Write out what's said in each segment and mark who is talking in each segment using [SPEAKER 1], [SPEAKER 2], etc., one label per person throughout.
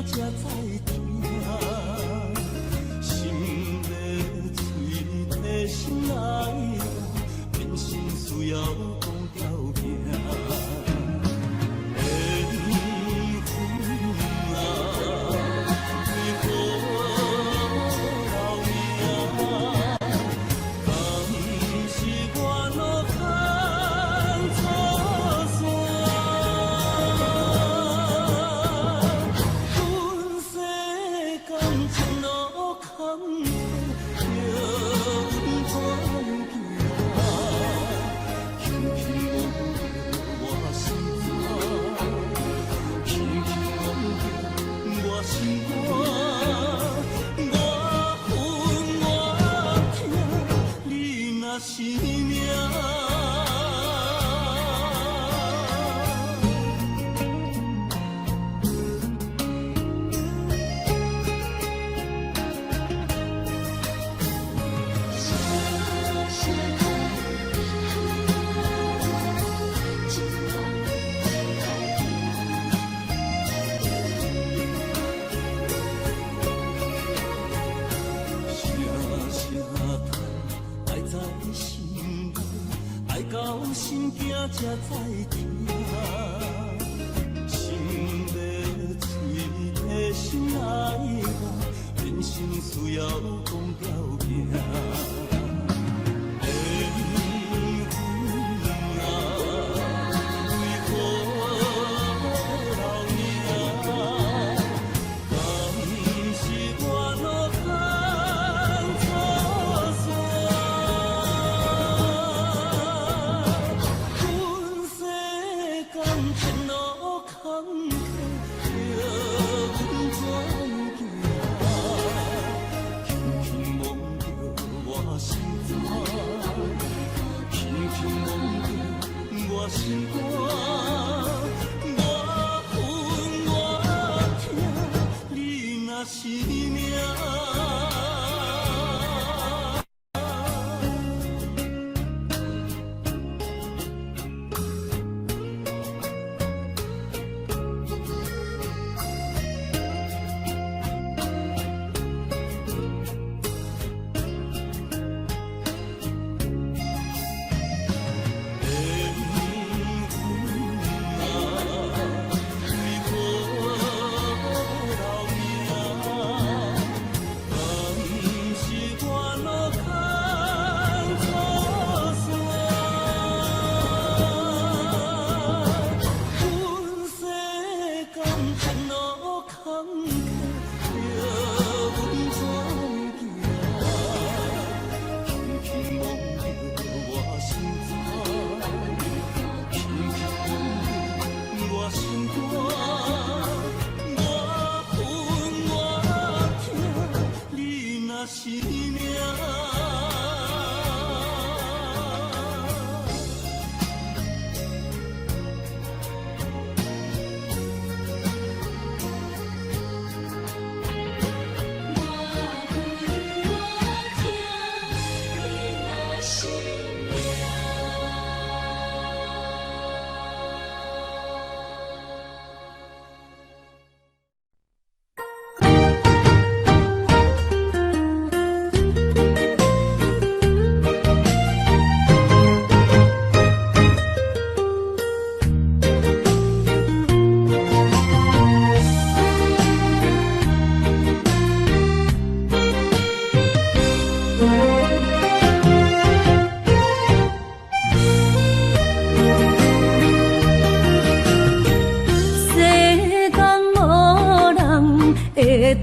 [SPEAKER 1] 才知听，心要嘴提心来变心需要讲条命。是命。到心惊才知听，心要嘴提心来话，人生需要讲条命。心肝，我恨我痛，你若是命。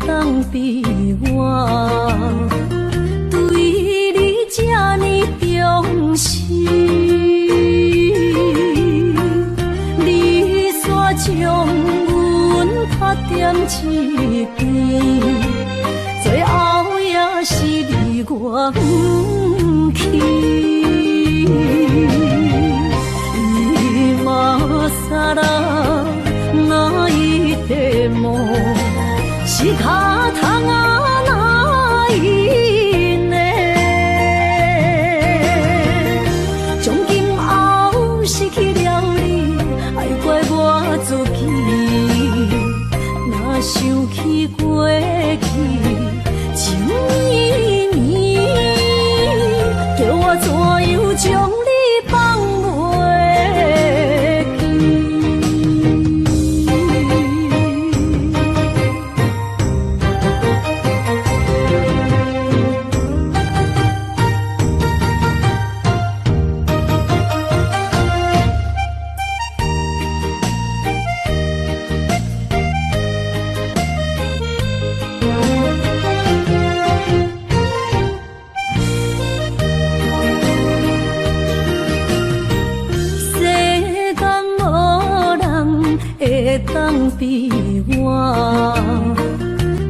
[SPEAKER 1] 当比我对你这呢重视，你煞将阮拍点一边，最后也是你我不去。今ら泣いても仕方がないね。从今后失去了你，爱怪我自己，若想起比我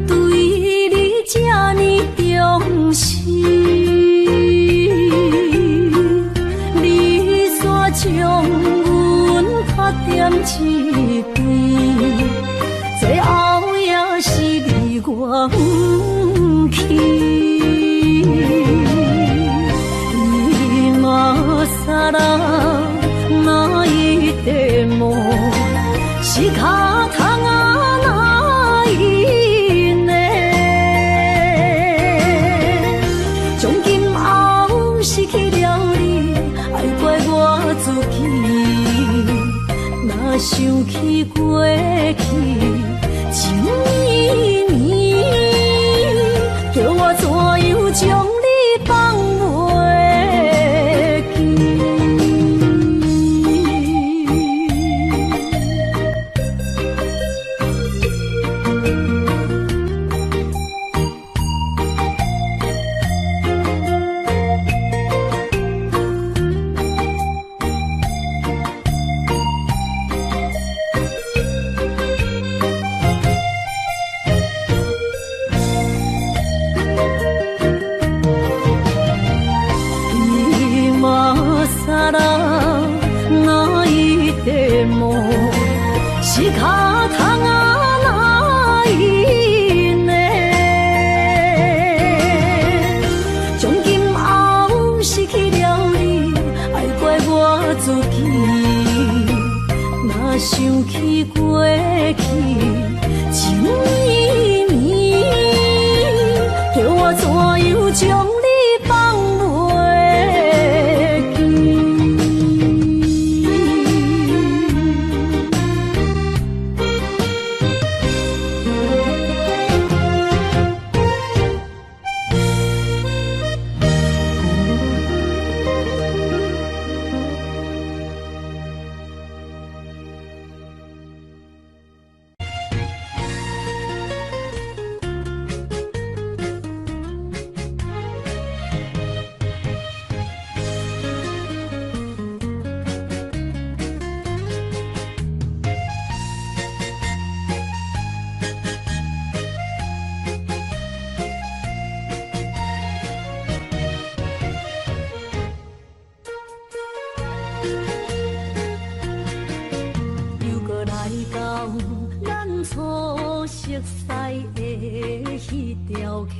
[SPEAKER 1] 对你这呢重视，你煞将阮较点一堆，最后也是离我不去。今さら哪一点梦是脚痛啊哪一呢？从今后失去了你，爱怪我自己。若想起过去情绵绵，叫我怎样将你放袂？是脚痛啊哪一呢？从今后失去了你，爱怪我自己。若想起过去情绵绵，叫我怎样将你放袂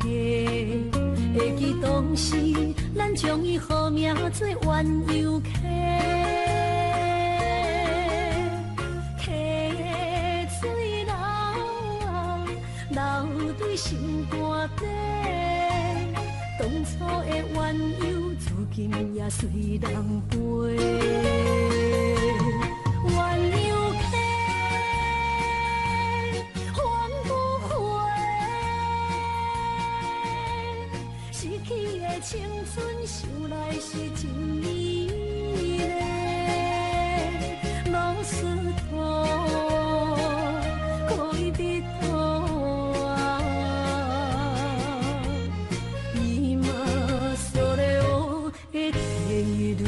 [SPEAKER 1] 记？会记当时，咱将伊号名做鸳鸯溪，溪水流啊，流对心肝底。当初的鸳鸯，至今也随人陪。鸳鸯溪。失去的青春，想来是真美丽。老师徒，可以比托啊，伊嘛所了的态度。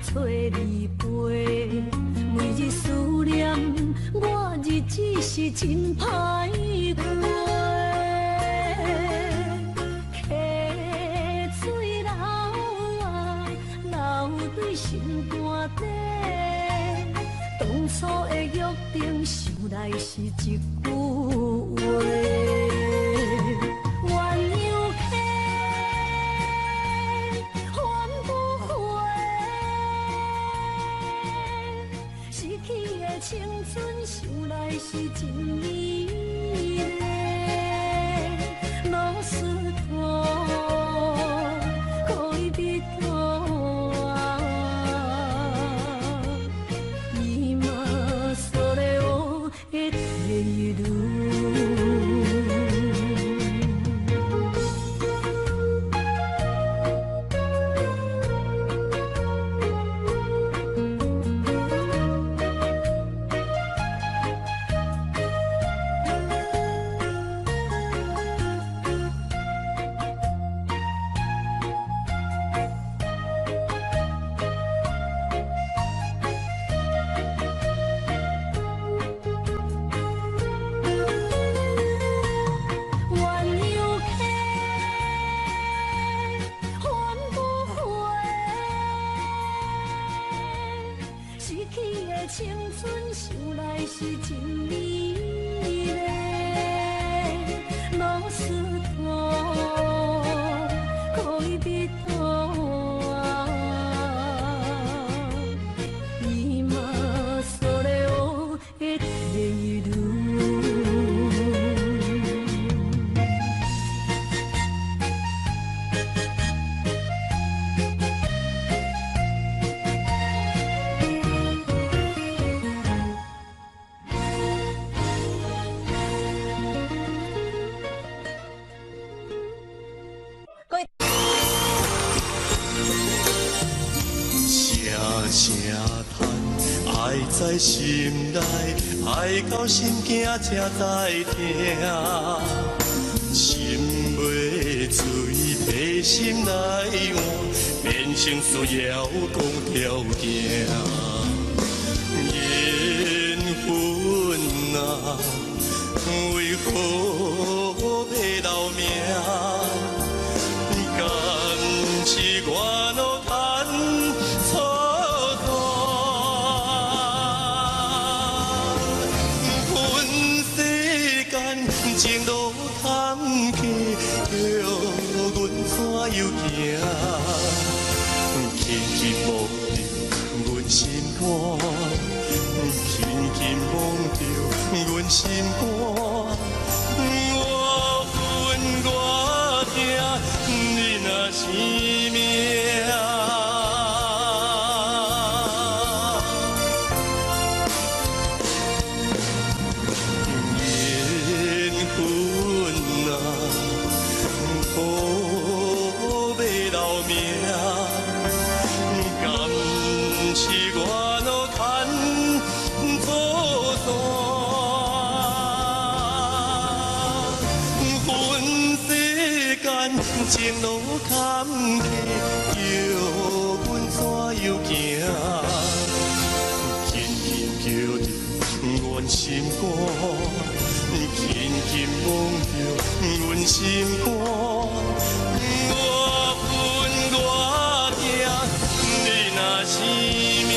[SPEAKER 1] 找你陪，每日思念，我日子是真歹过。溪水流啊，流对心肝底。当初的约定，想来是一句话。青春想来是真美丽，老师徒可以比托。是真美丽，老师徒可以比托啊，今それを得ている。
[SPEAKER 2] 爱在心内，爱到心惊才知听，心袂碎，被心来换，变成需要讲条件。缘分啊，为何要留名？敢是我脑贪错断？情路坎坷，叫阮怎又行？轻轻摸着阮心肝，轻轻摸着阮心肝。我恨我疼，你若是命。情路坎坷，叫阮怎又行？轻轻叫着阮心肝，轻轻摸着阮心肝。我恨我疼，你若是命。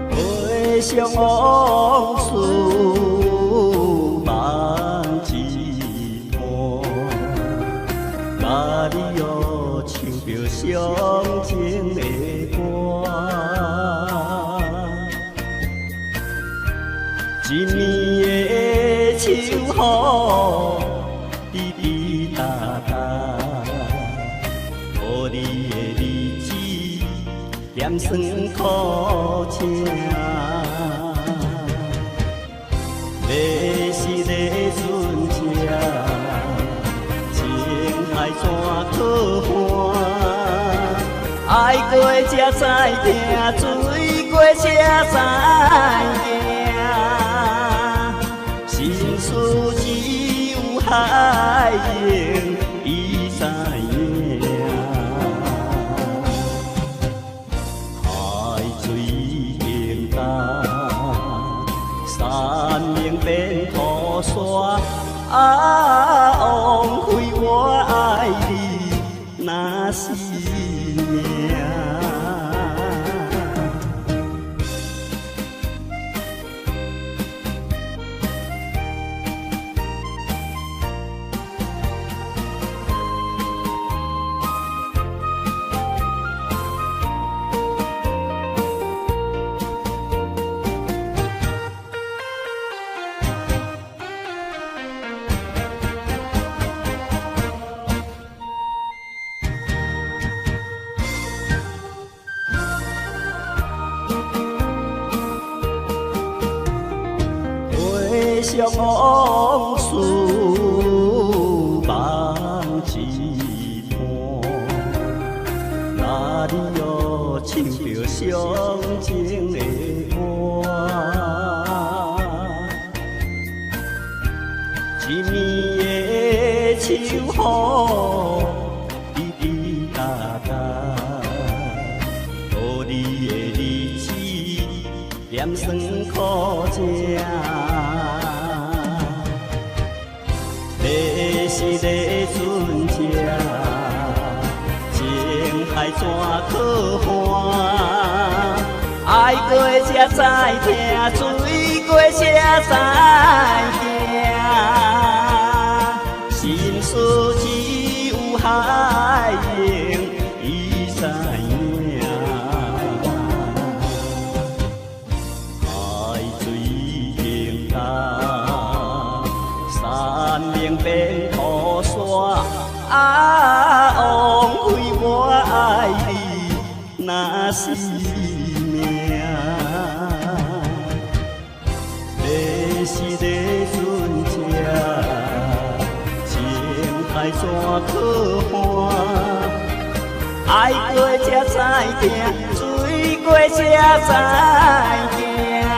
[SPEAKER 3] 回想往事望一半，甲你又唱着伤情的歌。一年的秋雨，滴滴答答，予你的日子咸酸苦情。要是个船只，情爱怎可换？爱过才知疼，醉过才知行。心事只有海英伊知影，海水凝淡。山明变土沙，枉费我爱你那是命。回想往事望一半，哪里有唱着伤情的手雨，滴滴答答，互你的日子盐酸苦吃。你是个船只，情海怎可换？爱过才知听，醉过才知行。心事只有海英伊知影。海水凝淡，山明变土沙。枉费我爱你，若是命。你是个船只，情海怎可换？爱过才知听，醉过才知行。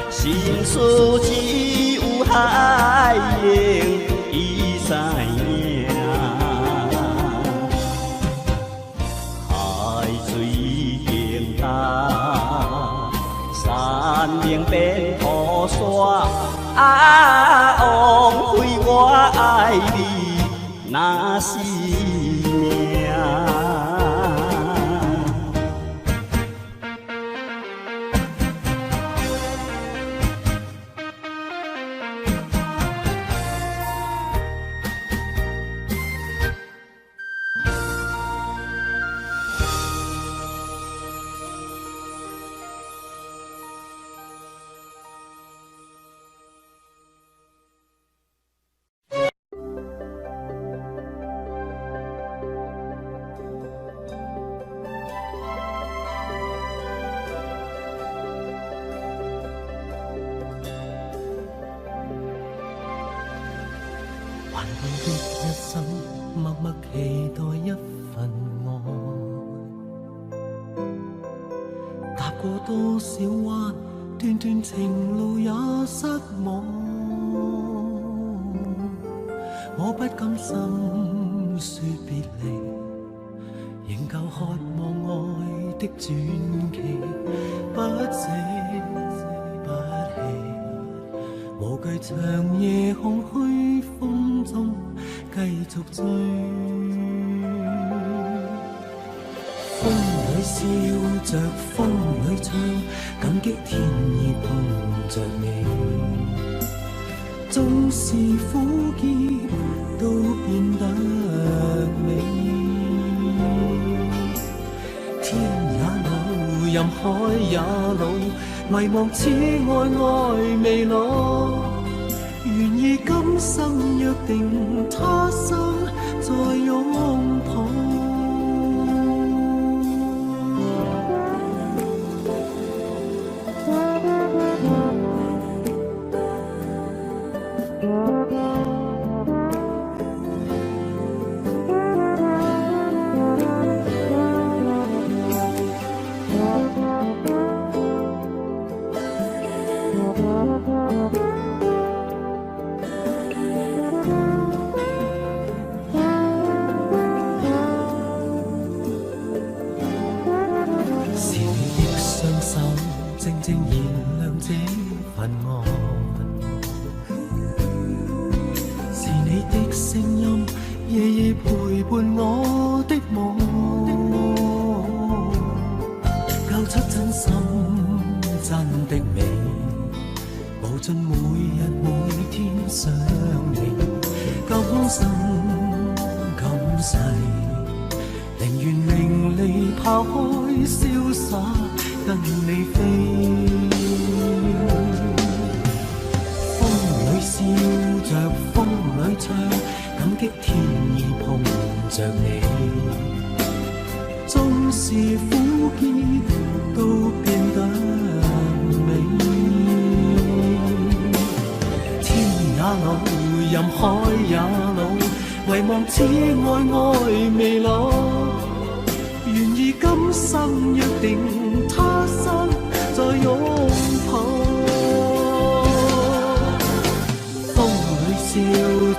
[SPEAKER 3] 心事只有海英伊知影。海水凝淡，山明变土沙。枉费我爱你，若是命。
[SPEAKER 4] 患难的一生，默默期待一份爱。踏過多少彎，段段情路也失望。我不甘心說別離，仍舊渴望愛的傳奇，不捨不棄，無懼長夜空虛風中繼續追。風裏笑着，風裏唱，感激天意碰着你。縱是苦澀都變得美。天也老，任海也老，遺忘此愛未老。願意今生約定，他生再擁抱。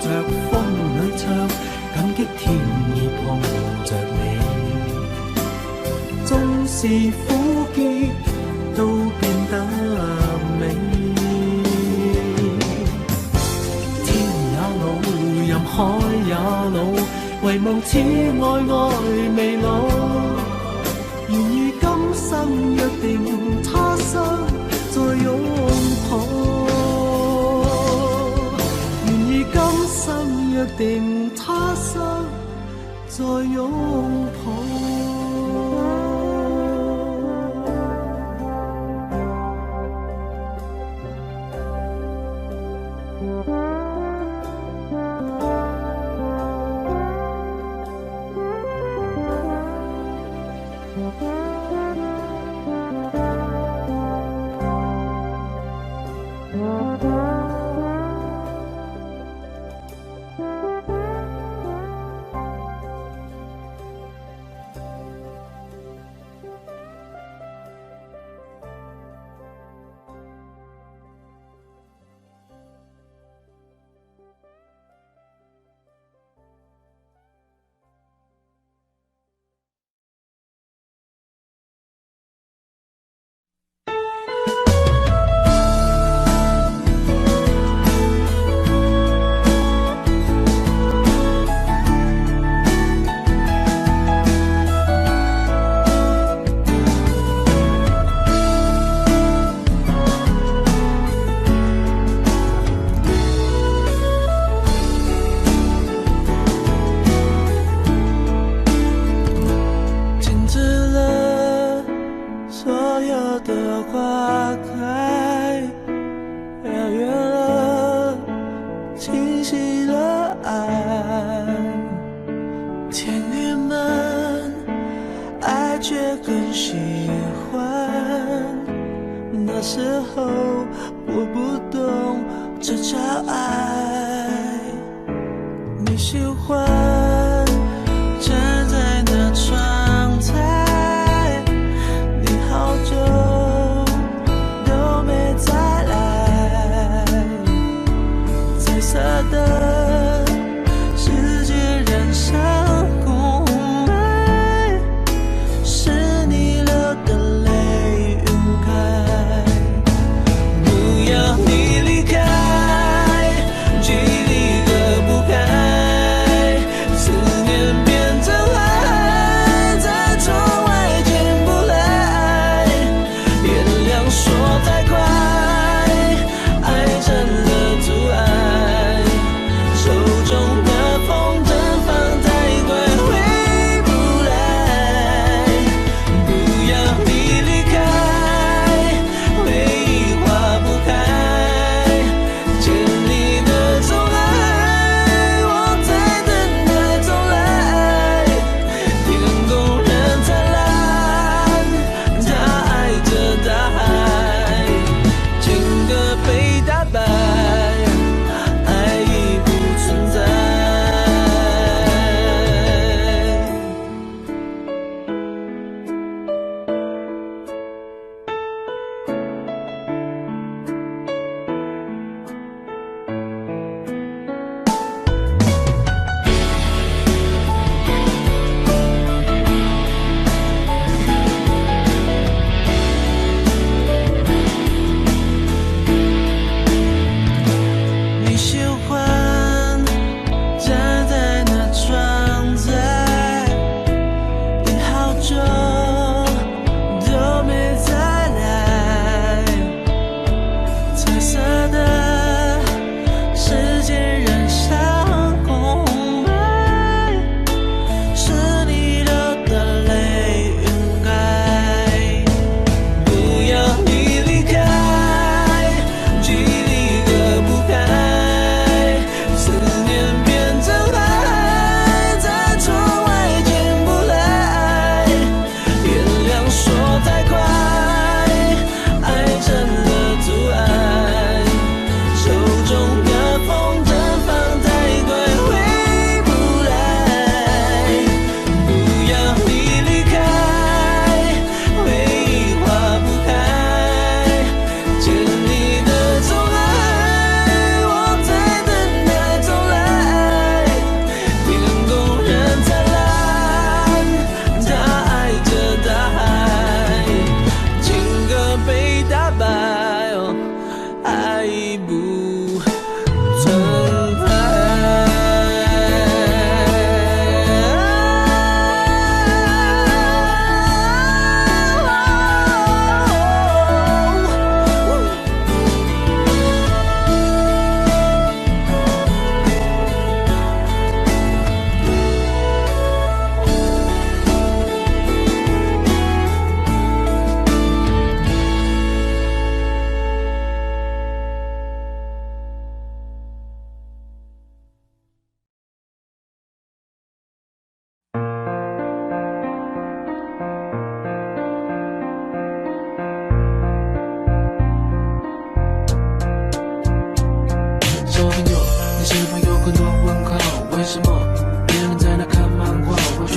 [SPEAKER 4] 着風裏唱，感激天意碰着你。縱是苦澀都變得美。天也老，任海也老，唯望此愛愛未老。願與今生約定，他生再擁抱。願與今生約定，他生再擁抱。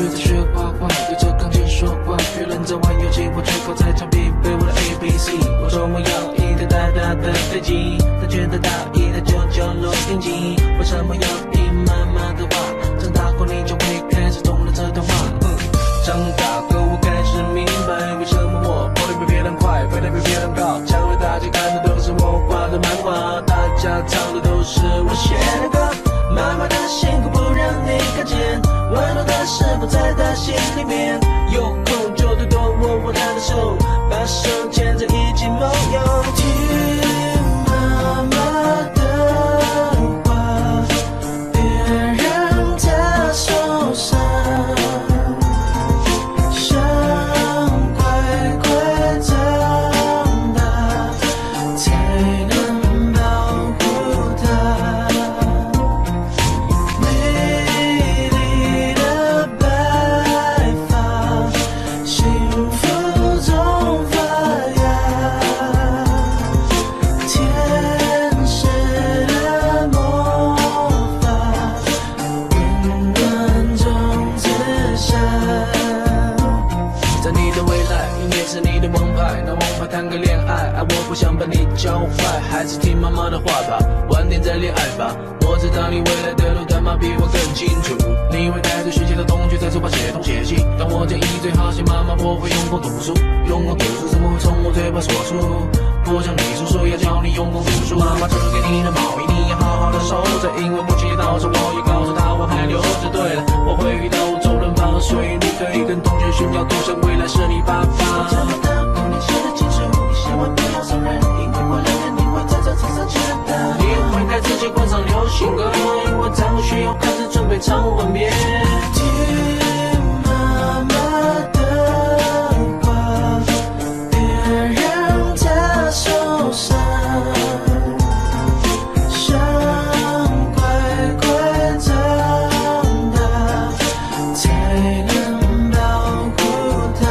[SPEAKER 5] 却在学画画，对着钢琴说话。别人在玩游戏，我却靠在墙壁背我的 ABC。我周末要一台大大的飞机，他觉得大一台996电机。为什么要听妈妈的话？长大后你就会开始懂了这段话。长大后我开始明白，为什么我跑得比别人快，飞得比别人高。将来大家看的都是我画的漫画，大家唱的都是我写的歌。妈妈的辛苦不让你看见，温暖的事不在她心里面。有空就多多握握她的手，把手牵着一起梦游。听妈妈的话，别让她受伤。不想把你教坏，还是听妈妈的话吧，晚点再恋爱吧。我知道你未来的路他妈比我更清楚，你会带着学习的同学在书包写东写西。当我建议最好写妈妈，我会用功读书，用功读书怎么会从我嘴巴说出？不像你叔叔要教你用功读书，妈妈织给你的毛衣你要好好的收着，因为母亲节到时我也告诉她我还留着。对了，我会遇到周润发，所以你可以跟同学炫耀，赌神未来是你爸爸。你会带自己换上流行歌，因为在我学校开始准备唱吻别。听妈妈的话，别让她受伤，想乖乖长大，才能保护她。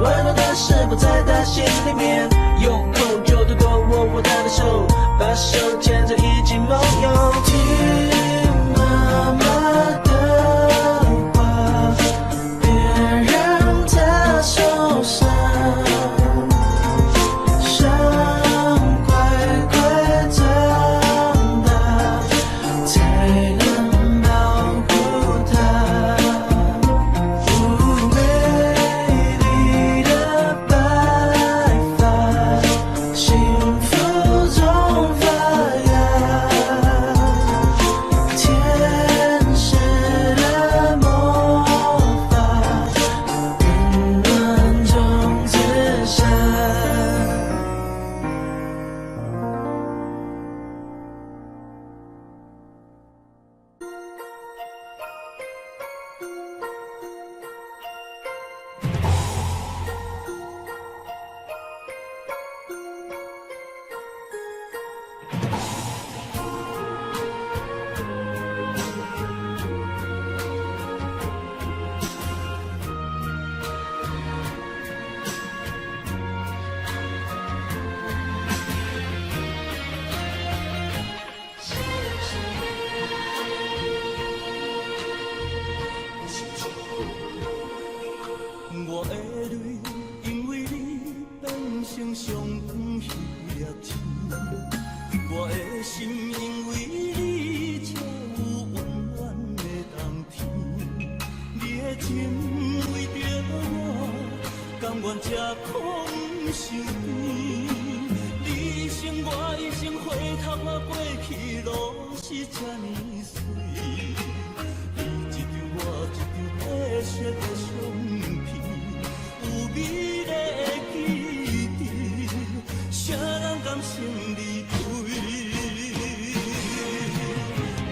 [SPEAKER 5] 温暖的事不在她心里面，有空就多多握握她的手，把手牵着一起梦游。听妈妈的话，别让她受伤，想乖乖长大，才能保护她。
[SPEAKER 2] 甘愿吃空伤甜。你生我一生，回头看过去路是这呢水。你一张我一张褪色的相片，有美丽的记忆，谁人甘心离开？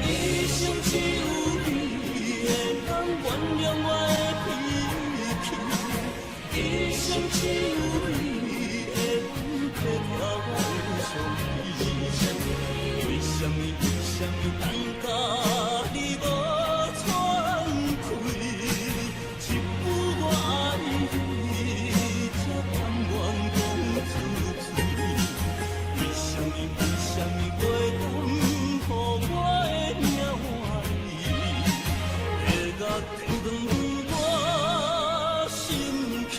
[SPEAKER 2] 一生只有你会当原谅我的脾气，一生只有你会体贴我的伤悲。为什么等到你无喘气？一句我爱你，才甘愿讲出嘴。为什么袂当予我的命换你，会甲天断我心去？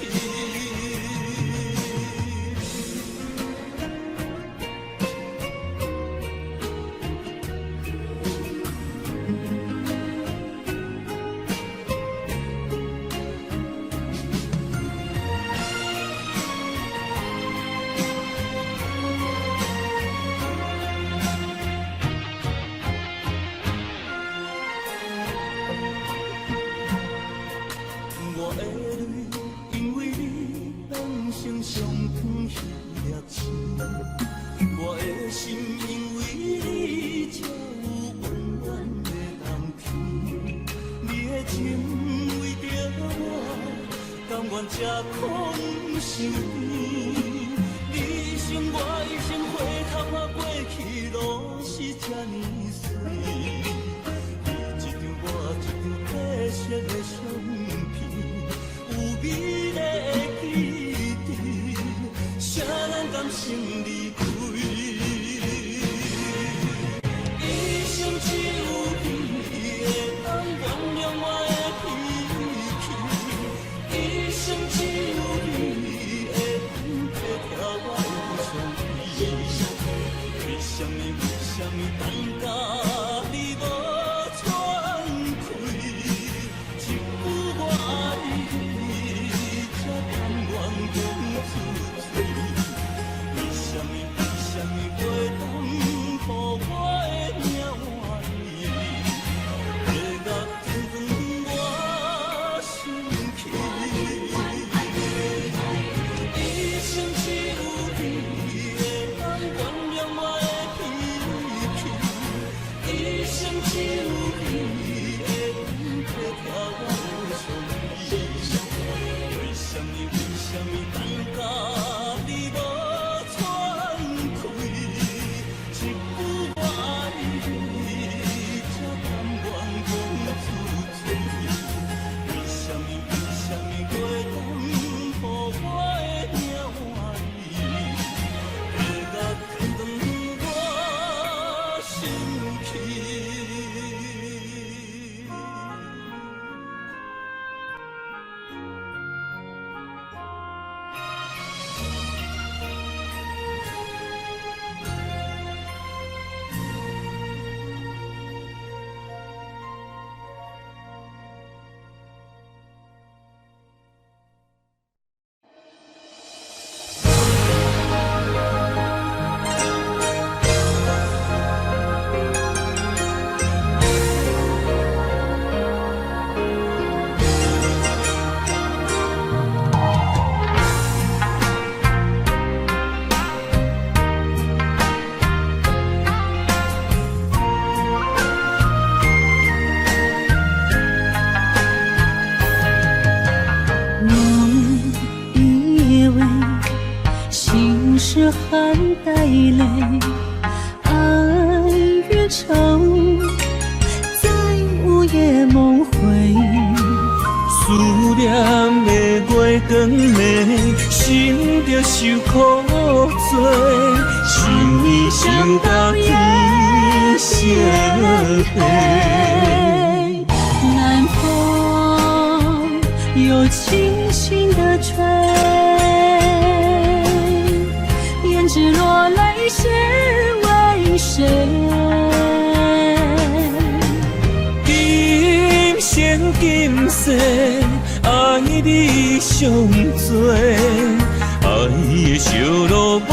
[SPEAKER 2] 我的泪，因为你变成上远迄粒星；我的心，因为你才有温暖的冬天。你的情为着我，甘愿吃空伤甜。你生我一生，回头看过去路是这呢水。你一张我一张褪色的相片，有美丽的记忆，谁人甘心离开？一生只有你会当原谅我的脾气，一生只有你会当体贴我的伤悲。为什么等到你无喘气？一句我爱你，才甘愿讲出嘴。为什么袂当予我的命换你，会甲天断我心去？一生只有你会当原谅我的脾气，一生只有你会当体贴我的伤悲。为什么等到你无喘气？一句我爱你，才甘愿讲出嘴。为什么袂当予我的命换你，会甲天断我心去？
[SPEAKER 1] 是含带泪，爱与愁在午夜梦回。
[SPEAKER 2] 思念的月光暝，心着受苦罪，想你想到天色黑。
[SPEAKER 1] 南风又轻轻地吹，胭脂落泪是为谁？
[SPEAKER 2] 今生今世爱你上多，爱的小路我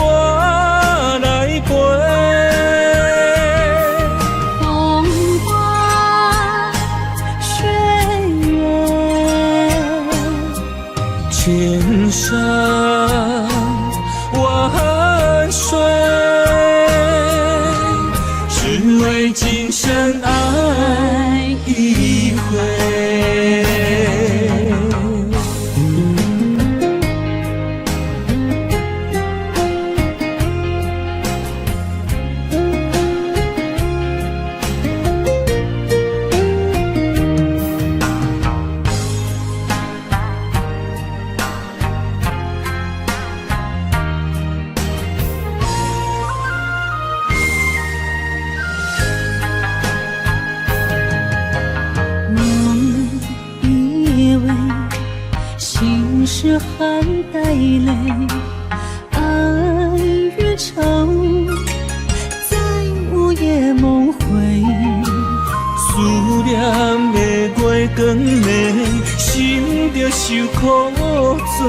[SPEAKER 2] 来陪。
[SPEAKER 1] 风花雪月，
[SPEAKER 2] 千山万水，只为今生爱一回。
[SPEAKER 1] 是含带泪，爱与愁在午夜梦回。
[SPEAKER 2] 思念的月光暝，心着受苦做，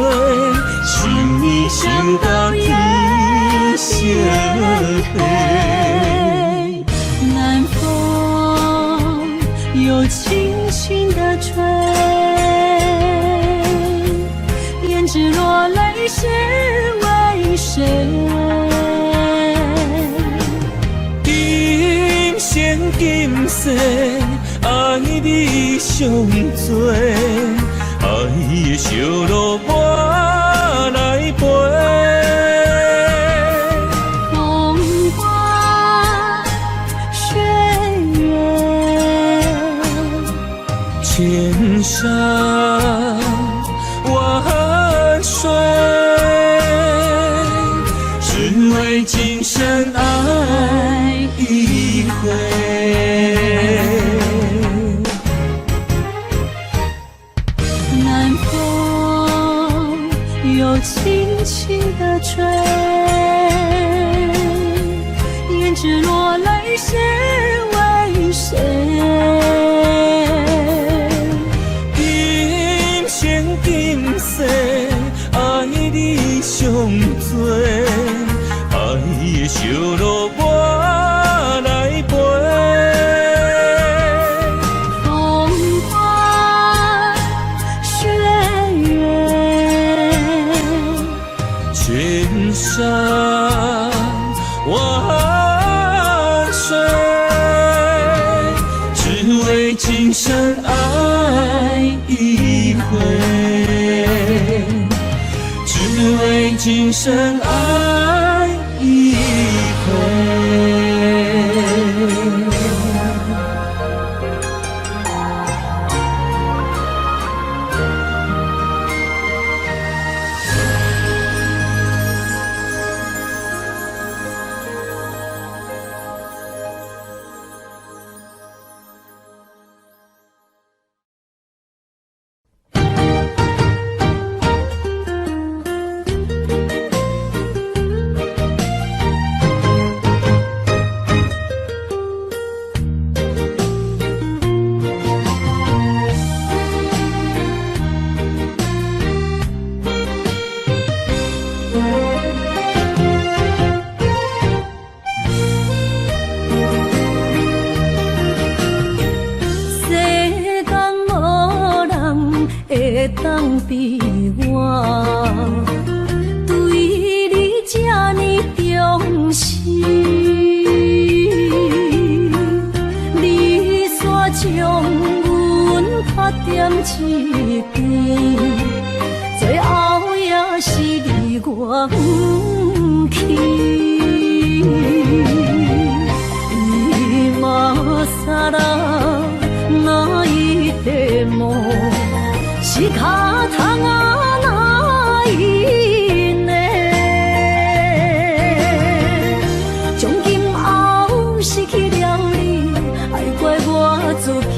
[SPEAKER 2] 想你想到天色黑。
[SPEAKER 1] 南风又轻轻地吹，胭脂落泪是为谁？
[SPEAKER 2] 今生今世爱你上多，爱的小路我来陪。
[SPEAKER 1] 风花雪月，
[SPEAKER 2] 千山万水，只为今生爱一回。
[SPEAKER 1] 南风又轻轻地吹，胭脂落泪是为谁？
[SPEAKER 2] 今生今世爱你上多，爱的小路我来陪。
[SPEAKER 1] 风花雪月，
[SPEAKER 2] 千山万水，只为今生爱一回，只为今生爱一回。
[SPEAKER 1] 会当比我对你这呢重视，你煞将阮缺点一边，最后也是你我不去。今さら泣いても仕方がないね。从今后失去了你，爱怪我自己。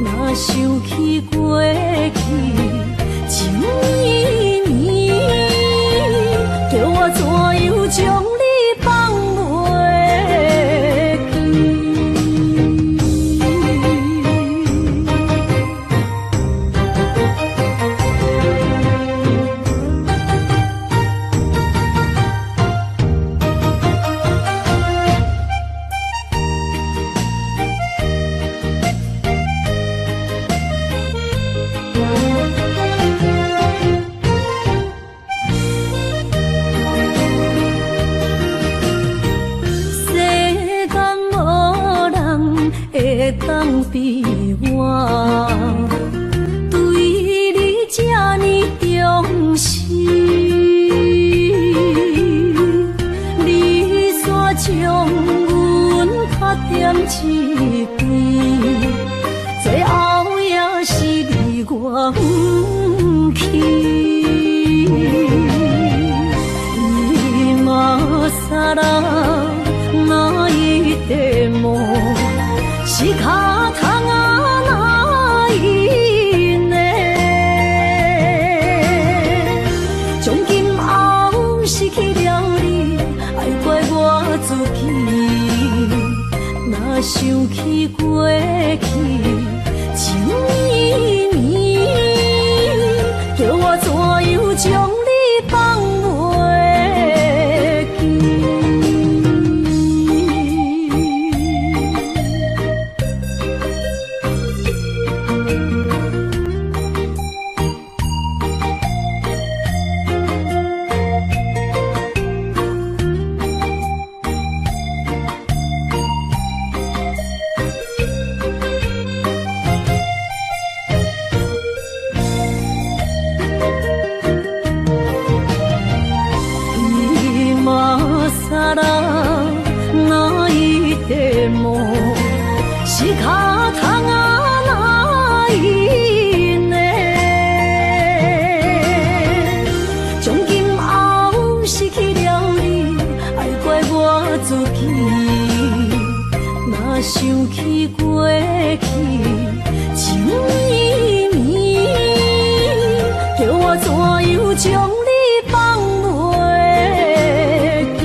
[SPEAKER 1] 若想起过去情绵绵，叫我怎样将你放袂记？当比我对你这呢重视，你煞将阮拍点一边，最后也是离我不去。今啦，那一地梦是脚痛啊，那一呢？从今后失去了你，爱怪我自己。若想起过去情绵绵，叫我怎样将你放袂？想起过去情绵绵，叫我怎样将你放袂记？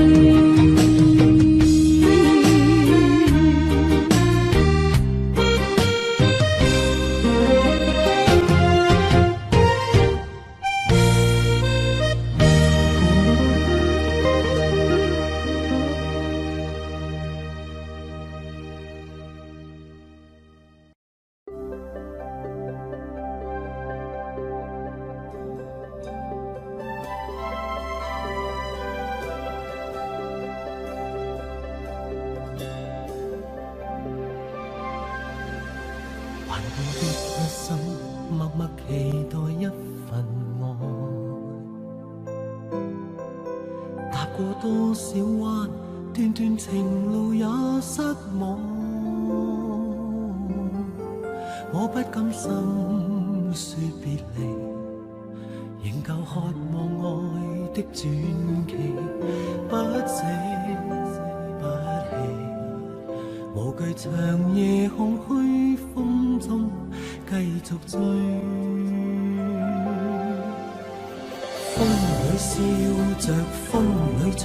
[SPEAKER 4] 還抱的一心，默默期待一份愛。踏過多少彎，段段情路也失望。我不甘心說別離，仍舊渴望愛的傳奇，不捨不棄，無懼長夜空虛風中繼續追。風裏笑着，風裏唱，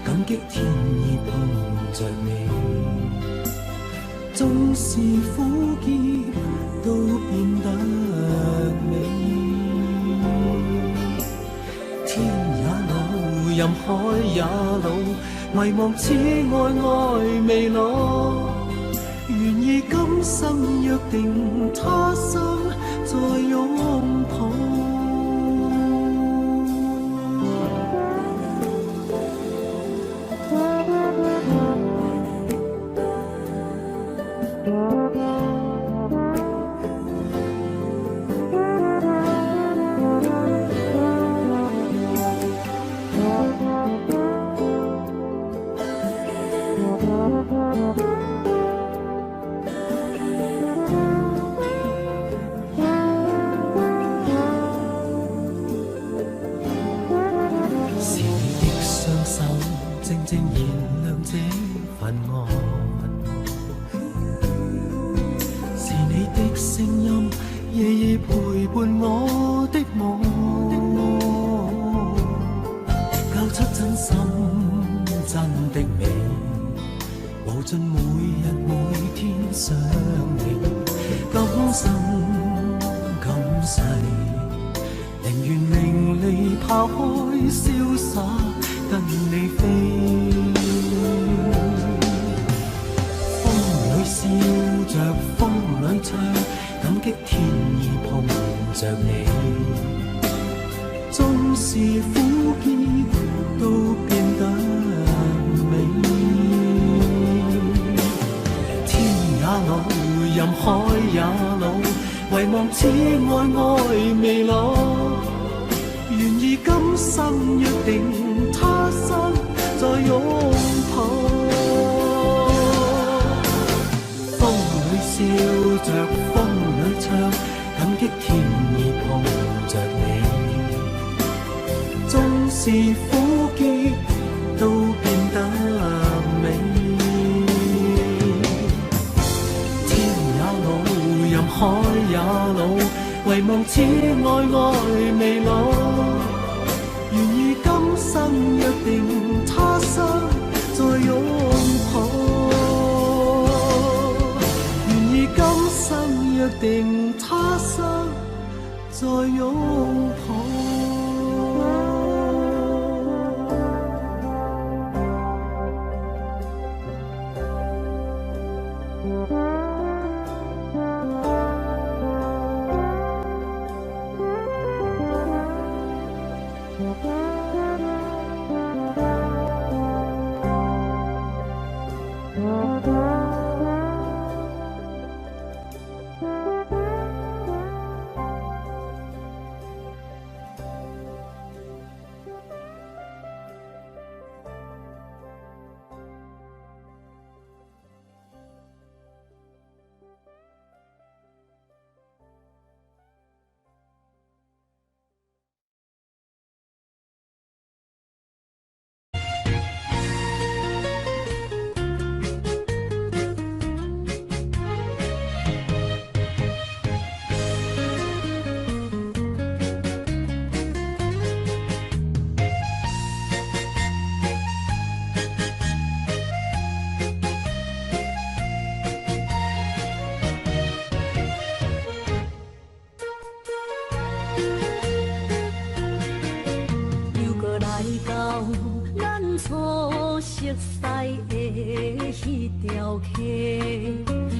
[SPEAKER 4] 感激天意碰着你。縱是苦澀都變得美。天也老，任海也老，遺忘此愛未老。願意今生約定，他生再擁抱。任海也老，唯望此爱爱未老。愿意今生约定，他生再拥抱。风里笑着，风里唱，感激天意碰着你。纵是苦涩，都變得美。天也老，任海也老，唯望此愛愛未老。願意今生約定，他生再擁抱。願意今生約定，他生再擁抱。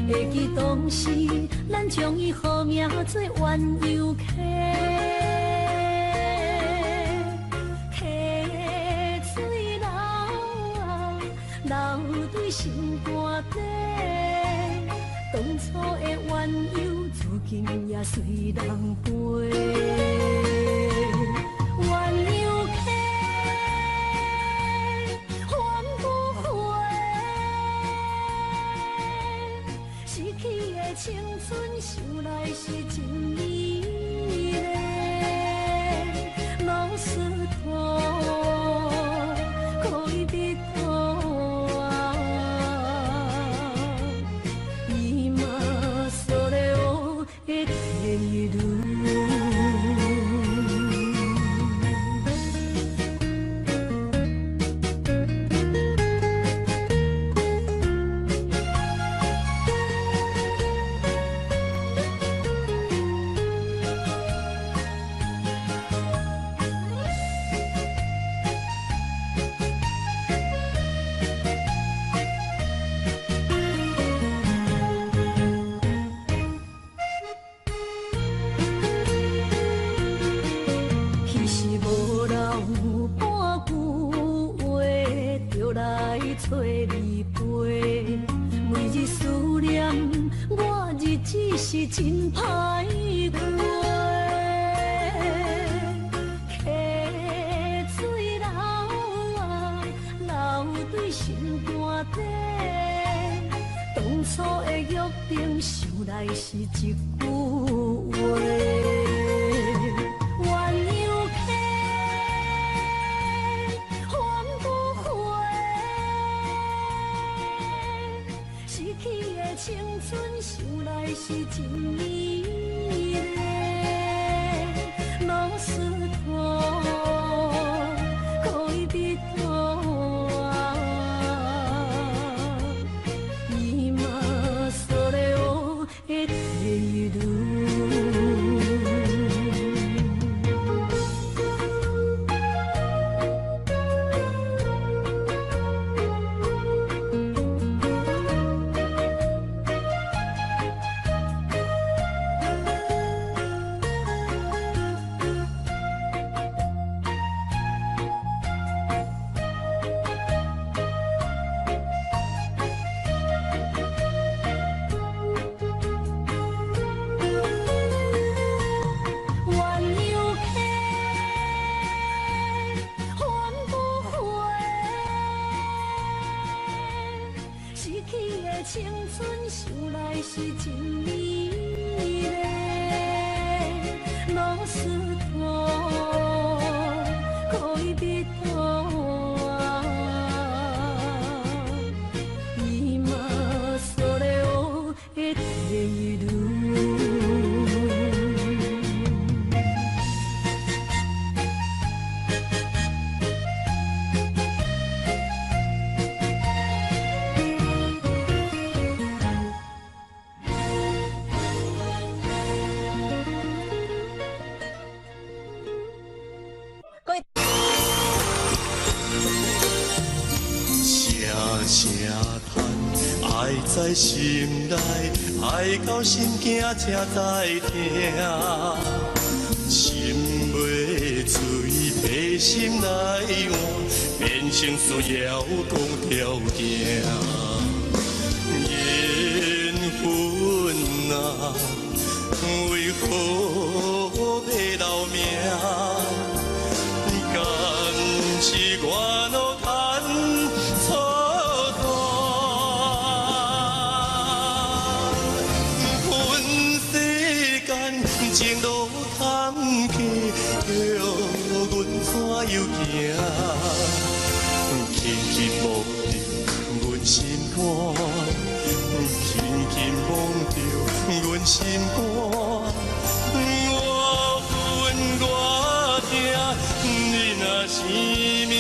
[SPEAKER 4] 会记当时，咱将伊好名做鸳鸯溪，溪水流啊，流对心肝底。当初的鸳鸯，至今也随人陪。鸳鸯溪。 青春想来是真美丽，老师徒可以比拖啊，伊嘛所了的地路。 找你陪，每日思念，我日子是真歹过。溪水流啊，流对心肝底。当初的约定，想来是一句话。 青春想来是真美丽，老师徒可以比拖啊，伊嘛所了的地路。
[SPEAKER 1] 青春想来是真美丽，老师徒可以别拖啊，今それを得ている。
[SPEAKER 2] 爱在心内，爱到心惊才知听，心袂随悲心来换，变成需要讲条件。缘分啊，为何要留名？敢是我脑干错断？阮世间情路坎坷，叫阮怎又行？轻轻摸着阮心肝，轻轻摸着阮心肝。我恨我疼，你若是命。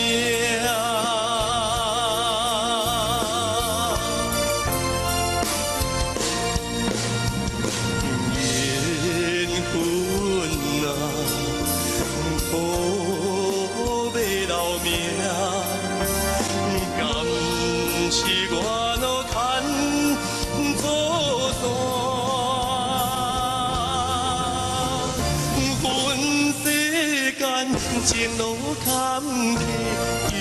[SPEAKER 2] 缘分啊，可要留名。敢是我脑干错断？阮世间情路坎坷，叫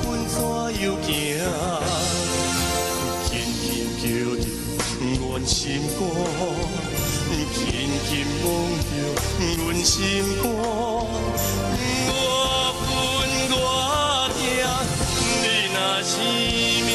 [SPEAKER 2] 阮怎又行？轻轻叫着阮心肝，轻轻摸着阮心肝。我恨我疼，你若是命。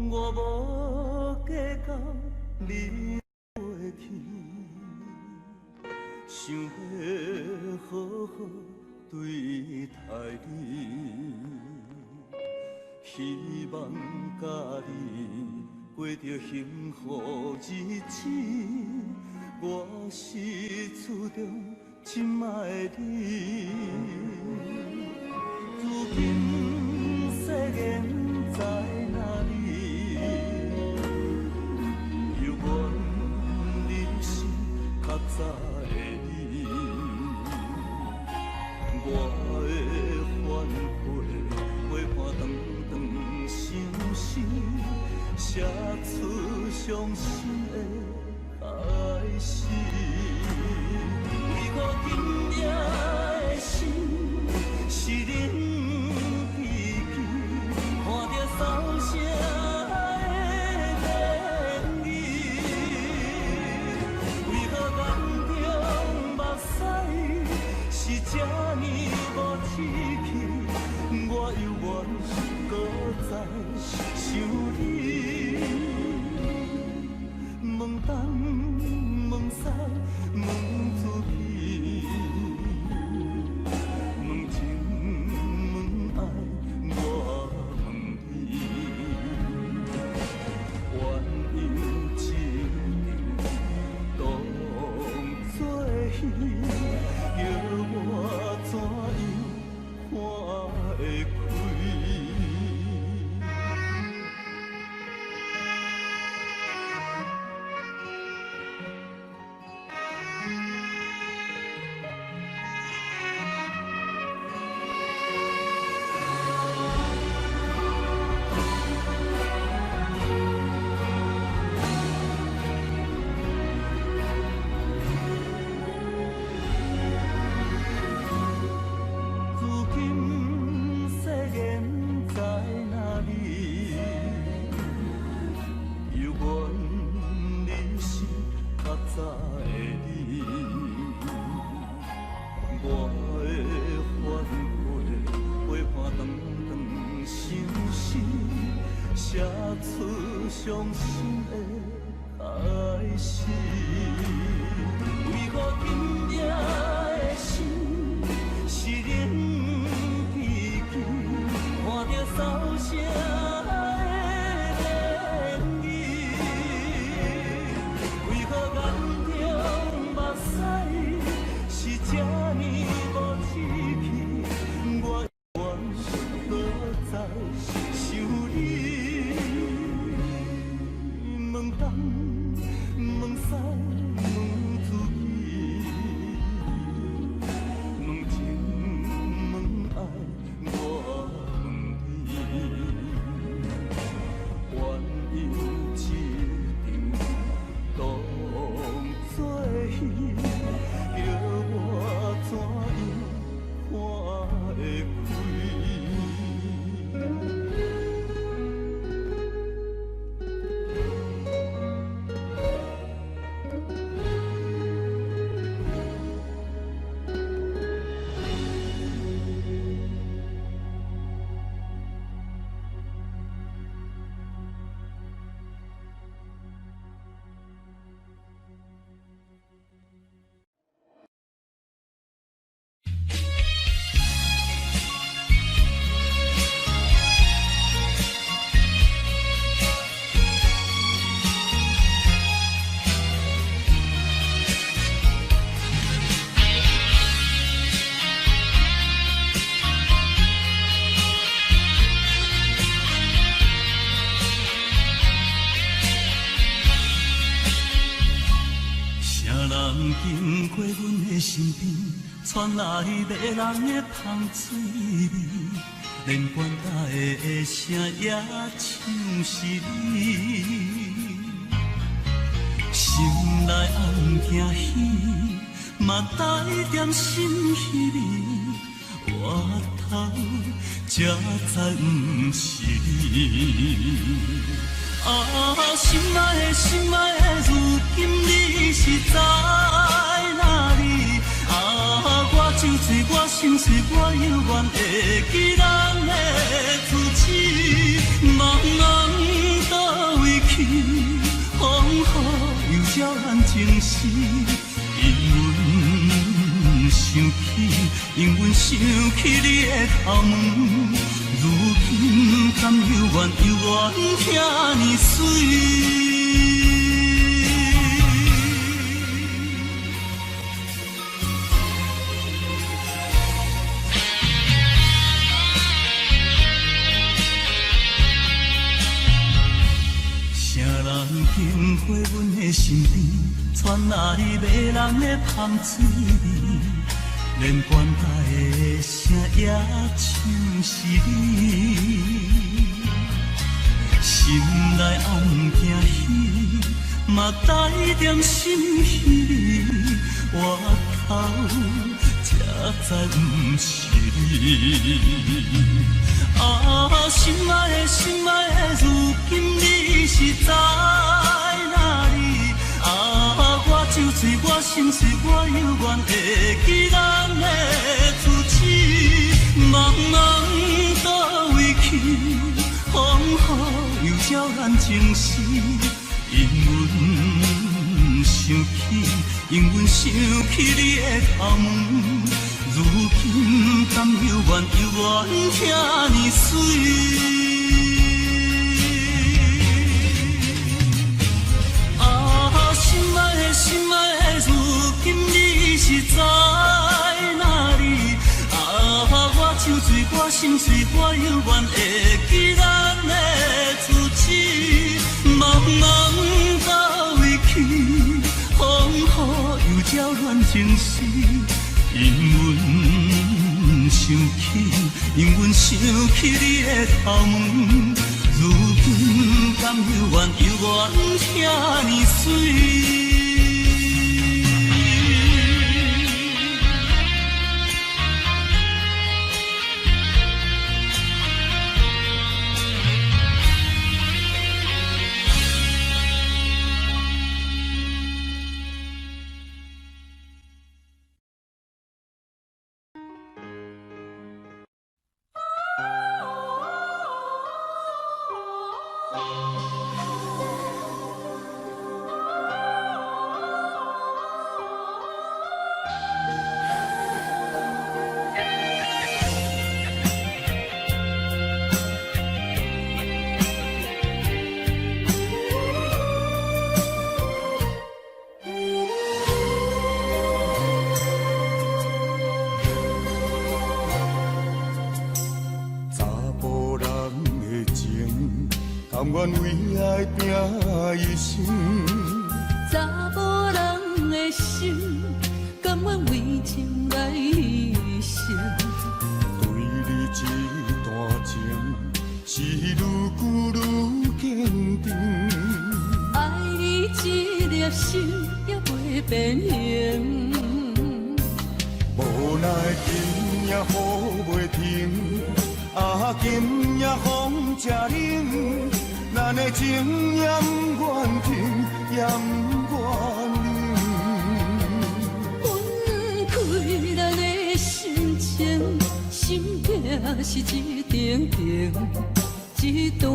[SPEAKER 4] 我无计较你过去，想要好好对待你，希望甲你过着幸福日子。我是厝中亲爱的你，如今世间在哪里？犹原你是较早的你，我的反悔陪伴长长相思，写出伤心的开始。为何今夜的心是恁记起？看着扫射的面语，为何眼中目屎是这呢无志气？我犹原搁在想你，问东问西问出去。写出伤心的开始。为何今夜的心是冷凄凄，看着扫射的电影？为何眼中目屎是这呢无志气？我永远无再想你。问东问西问出去，问情问爱我问你，原因一场当作戏，叫我怎样看会开？啥人经过阮的身边，传来迷人的香水味，连管家的声也像是你。心内暗惊喜，嘛带点心稀微，我头才知不是你。心爱的，心爱的，如今你是在哪里？我酒醉，我心碎，我犹原会记咱的初次。茫茫倒位去，风雨又照咱情丝。因阮想起你的头毛，如今甘犹原听你水。啥人经过阮的身边，传来迷人的香水味，连管家的声也像是你。心内暗惊喜，嘛带点心稀微，我头才知不是你。心爱的，心爱的，如今你是在哪里？我酒醉，我心碎，我犹原会记咱的初次。茫茫倒位去，风雨又照咱情丝。因阮想起你的头毛，如今甘犹原听你水。心爱的，心爱的，如今你是在哪里？我酒醉，我心碎，我犹原会记咱的初次。茫茫倒位去，风雨又照咱情丝。因阮想起你的头毛，如今甘犹原听你水。
[SPEAKER 2] 甘愿为爱拼一生，
[SPEAKER 1] 查某人的心，甘愿为情来牺牲。
[SPEAKER 2] 对你这段情，是愈久愈坚定。
[SPEAKER 1] 爱你这粒心也袂变形，
[SPEAKER 2] 无奈今夜雨袂停，今夜风正冷。咱的情也不愿停，也不愿冷。
[SPEAKER 1] 分开咱的心情，心痛是一定定，一段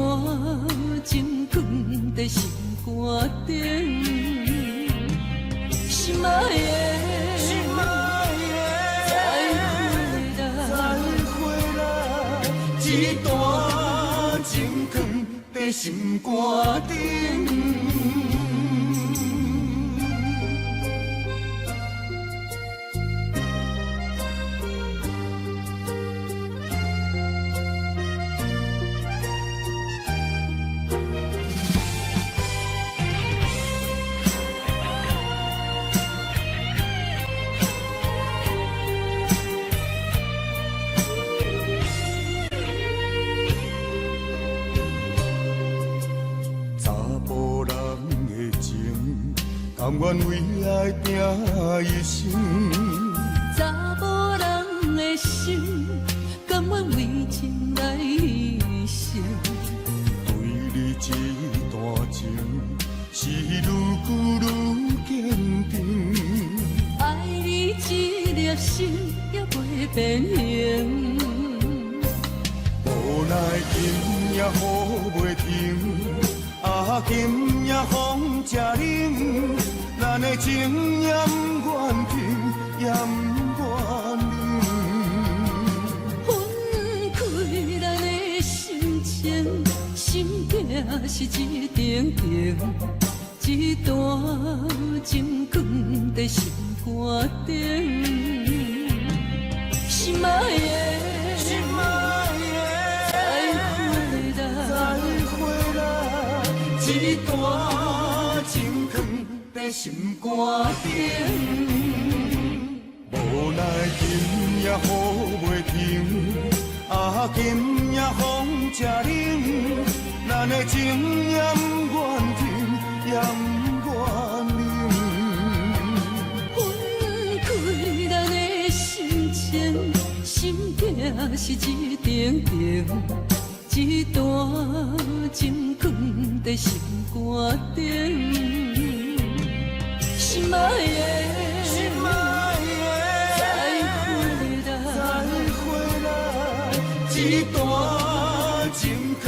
[SPEAKER 1] 情放在心肝顶。心爱的，
[SPEAKER 2] 心爱的，再会啦，一段情放在心肝顶。甘愿为爱拼一生，
[SPEAKER 1] 查某人的心，甘愿为情来牺牲。
[SPEAKER 2] 对你这段情，是愈久愈坚定。
[SPEAKER 1] 爱你这粒心也袂变形，
[SPEAKER 2] 无奈今夜雨袂停，今夜风正冷。咱的情也不愿停，也不愿冷。
[SPEAKER 1] 分开咱的心情，心痛是一定定，一段情放在心肝顶。心爱的，
[SPEAKER 2] 心爱的，再会啦，一段情放在心肝顶。无奈今夜雨袂停，今夜风正冷。咱的情也不愿停，也不愿冷。
[SPEAKER 1] 分开咱的心情，心痛是一定定，一段情放在心肝顶。心爱的，
[SPEAKER 2] 心爱的，再会啦，一段情放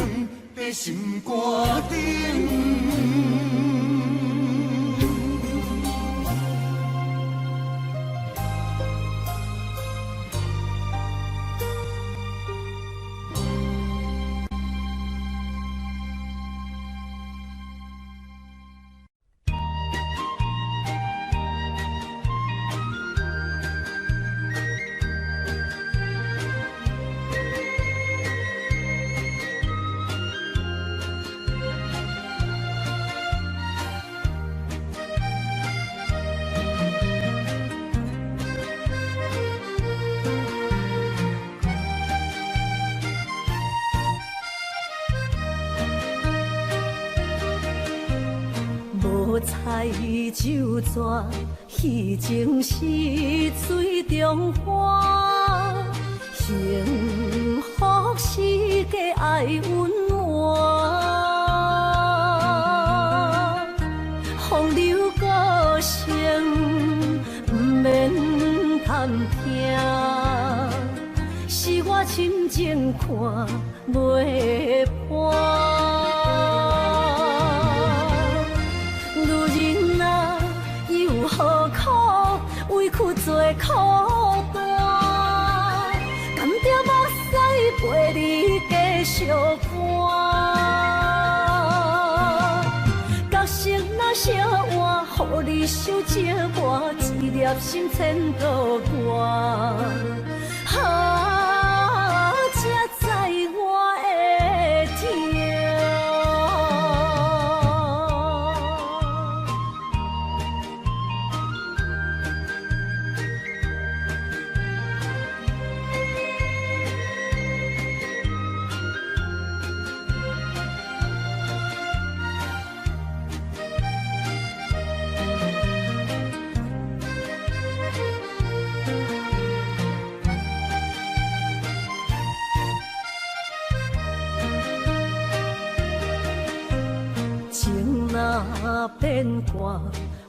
[SPEAKER 2] 在心肝顶。
[SPEAKER 1] 彩酒泉，戏情是水中花，幸福是家爱温暖，风流歌声不免叹听，是我深情看袂破。你受折磨，一粒心千个我。啊，才知我的痛。若变卦，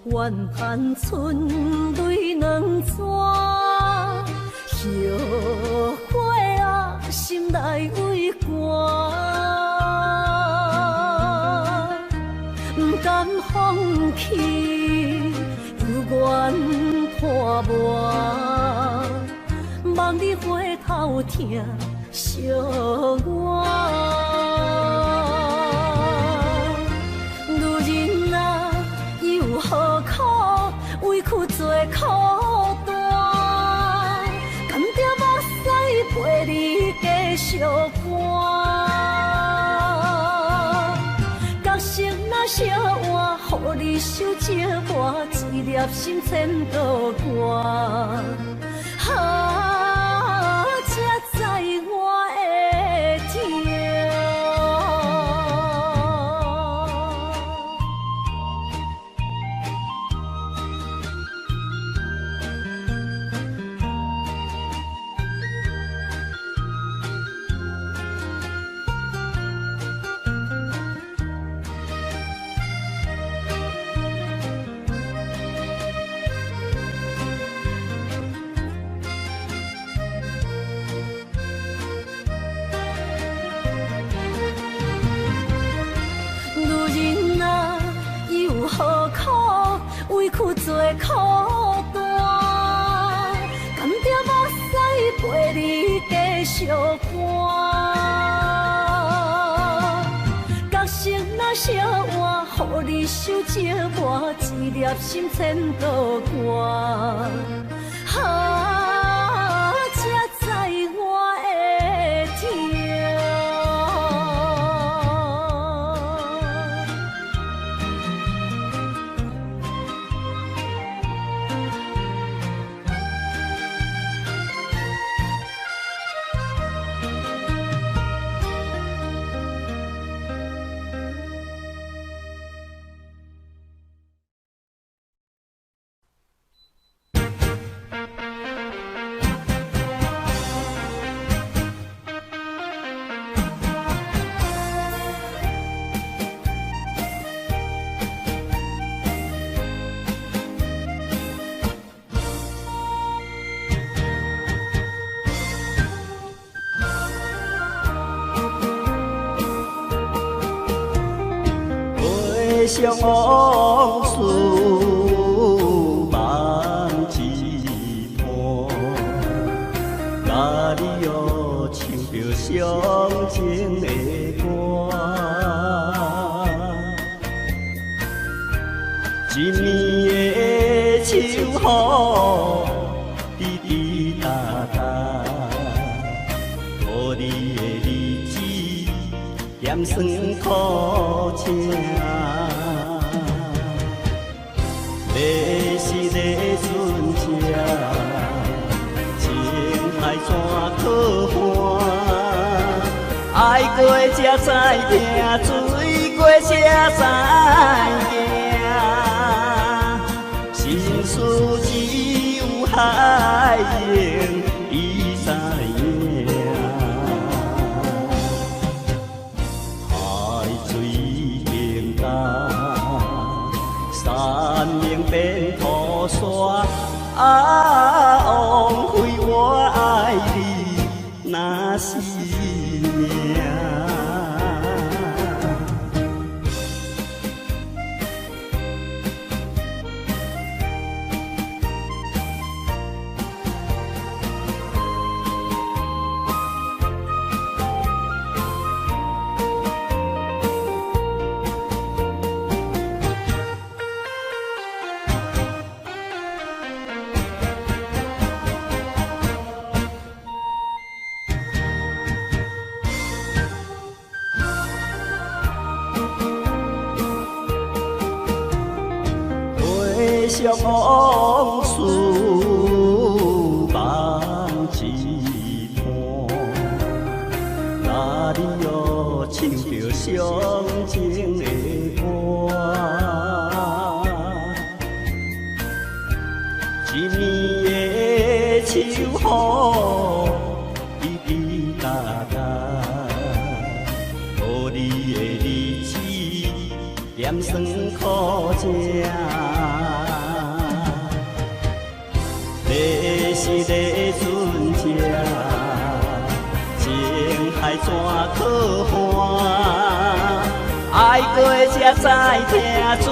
[SPEAKER 1] 怨叹春泪两逝。后悔啊，心内为寒，不甘放弃，有缘破磨，望你回头听惜我。何苦委屈做苦担？甘蔗目屎陪你继续寒。角色若烧换，予你受折磨，一粒心千个寒。啊，才知我的痛。何苦委屈做苦担？甘蔗目屎陪你继续寒。角色若烧换，予你受折磨，一粒心千个寒。啊，才知我的痛。
[SPEAKER 3] 回想往事望一盘，甲你又唱着伤情的歌。一年的秋雨，滴滴答答，予你的日子咸酸苦情。历史的船只，情海怎可换？爱过才知疼，醉过才知行。心事只有海英伊知影。海水平淡。山明变土沙，枉费我爱你那是命。上往事望一盘，哪里又唱着伤情的歌？一年的秋雨，滴滴答答，无你的日子，咸酸苦情。你是个船只，情海怎可换？爱过才知痛，醉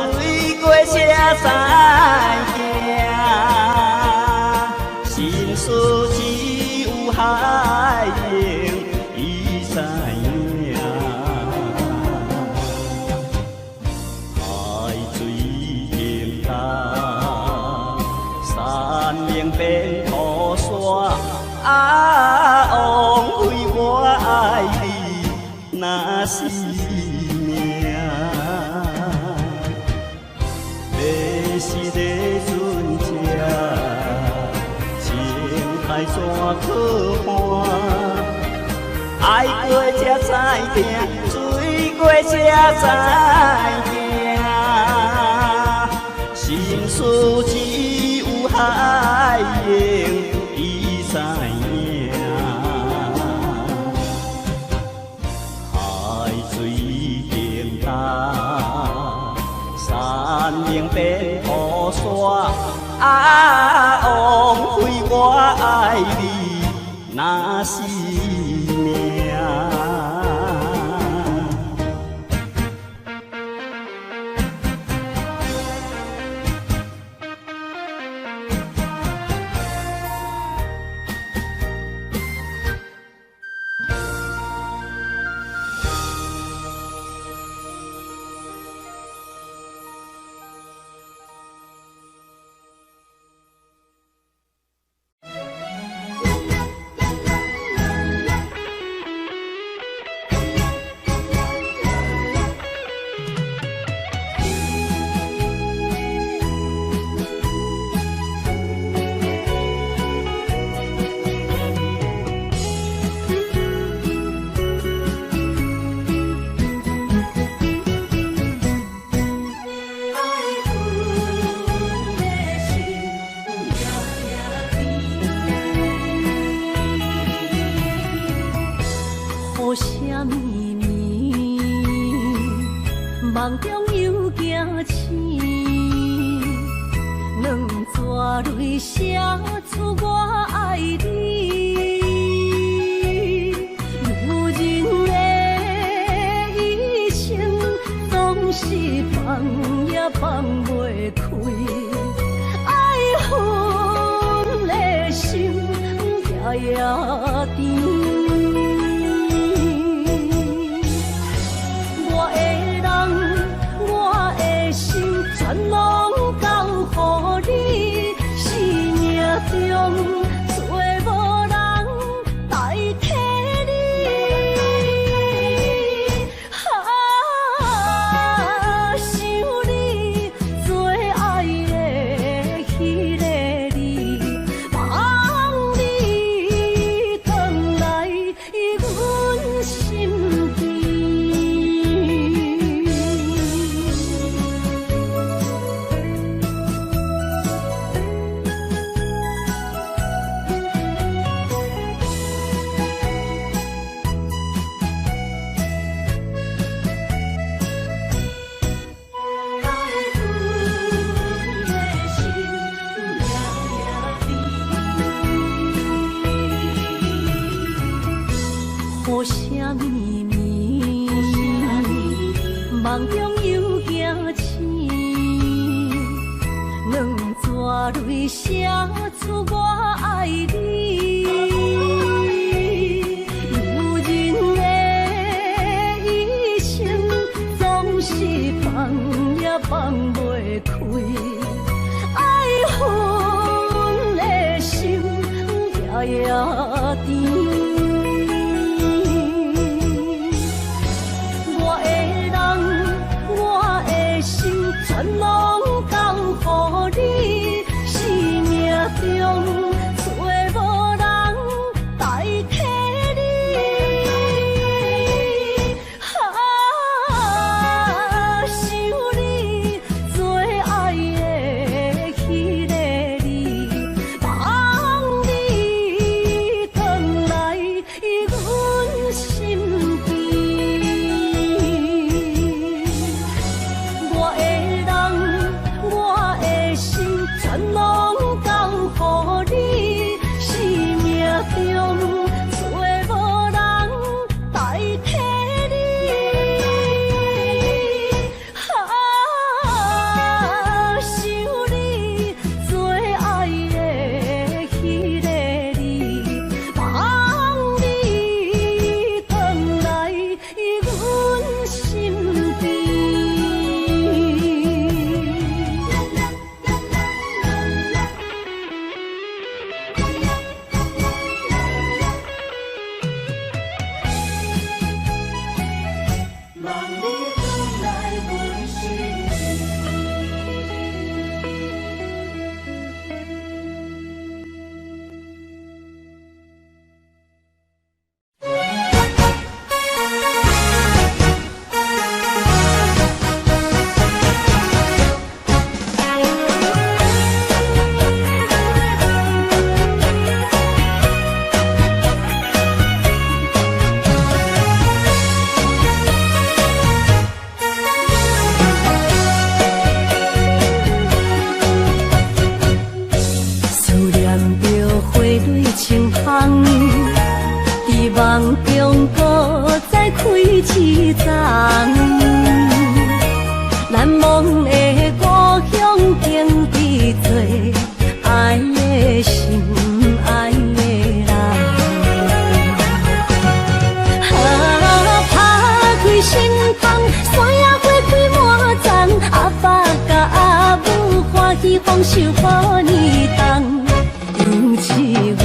[SPEAKER 3] 过才知惊。心事只有海英伊知影，海水盈淡，山明变雨伞。枉费我爱你那是命。你是个船只，情海怎可换？爱过才知痛，醉过才知惊。心事只有海英伊知影，海水盈淡，山明变雨伞。枉费我爱你那是命。
[SPEAKER 1] 雨啥绵绵，梦中又惊醒，两撮泪写出我爱你。如今的一生，总是放也放袂开，爱恨的心夜夜甜。全拢交乎你，生命中找无人代替你。想你最爱的迄个你，望你回来阮心间。雨啥绵绵，梦中又惊醒，两撮泪写出我爱你。如今的一生，总是放也放袂开，爱恨的心夜夜甜。全拢交乎你。一丛。难忘的故乡，经历做爱的心，爱的人。打开心窗，山野花开满丛，阿爸甲阿母欢喜丰收好年冬，养起阮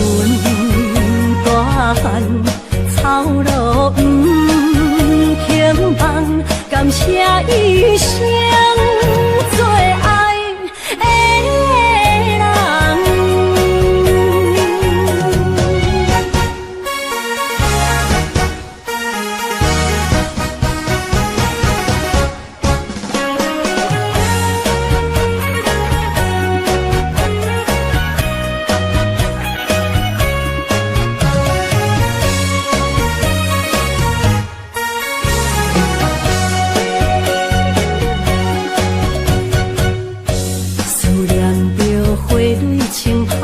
[SPEAKER 1] 大汉，操劳不轻放，感谢一生做爱的人。思念着花蕊清香，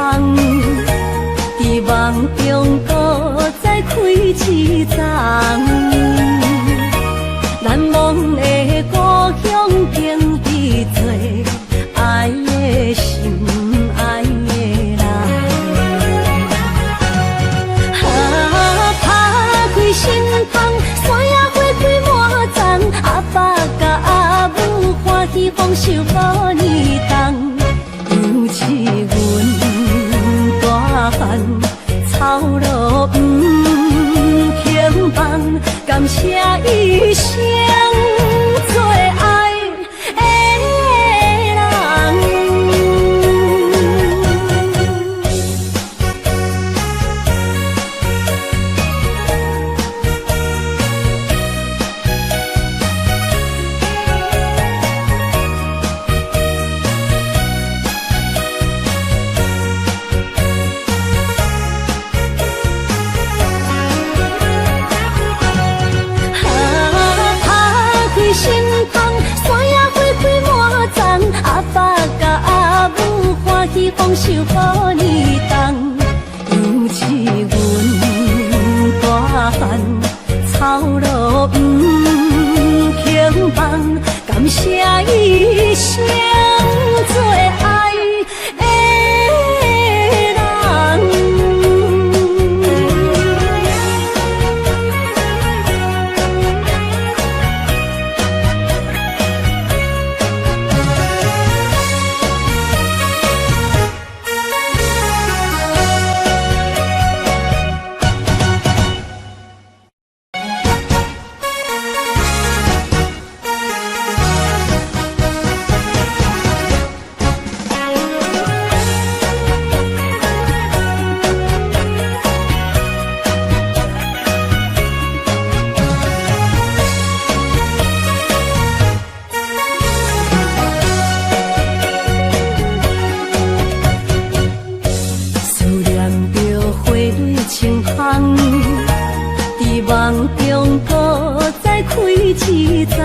[SPEAKER 1] 在梦中搁再开一丛。难忘的故乡，经历做爱的心，爱的人。打开心窗，山野花开满丛，阿爸甲阿母欢喜丰收好年冬，养起阮大汉，操劳不轻放，感谢一生做爱的人。心窗，山野花开满丛，阿爸甲阿母欢喜丰收好年冬，养起阮大汉，操劳不轻放，感谢一生做爱的人。思念着花蕊清香，在梦中搁再开一丛。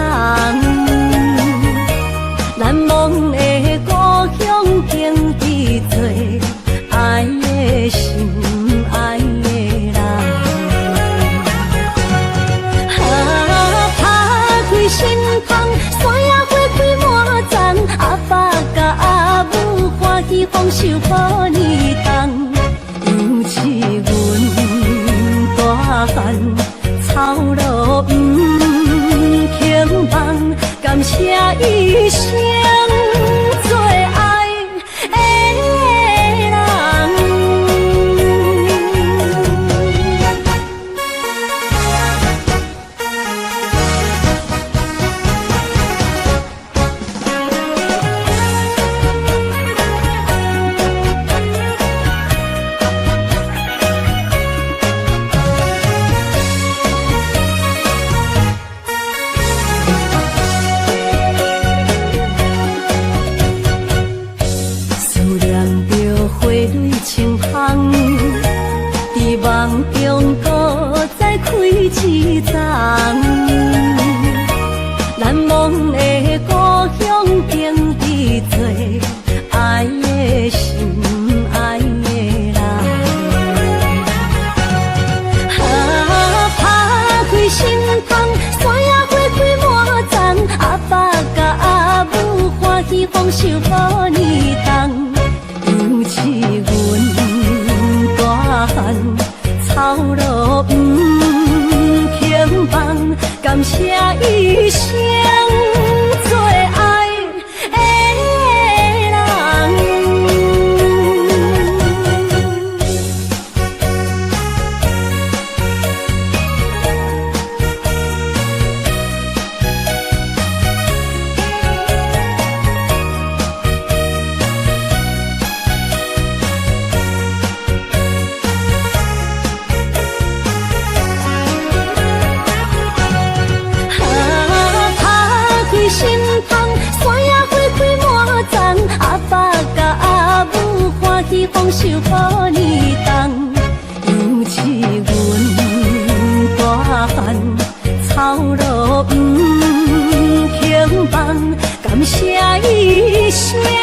[SPEAKER 1] 难忘的故乡，经历做爱的心，爱的人。打开心窗，山野花开满丛，阿爸甲阿母欢喜丰收好年冬，养起阮大汉，操劳不轻放，感谢一生做爱的人。喜丰收好年冬，尤其阮大汉操劳不轻放，感谢一生做爱的人。心芳，山野花开满丛，阿爸甲阿母欢喜丰收好年冬，尤其阮大汉操劳不轻放，感谢一生。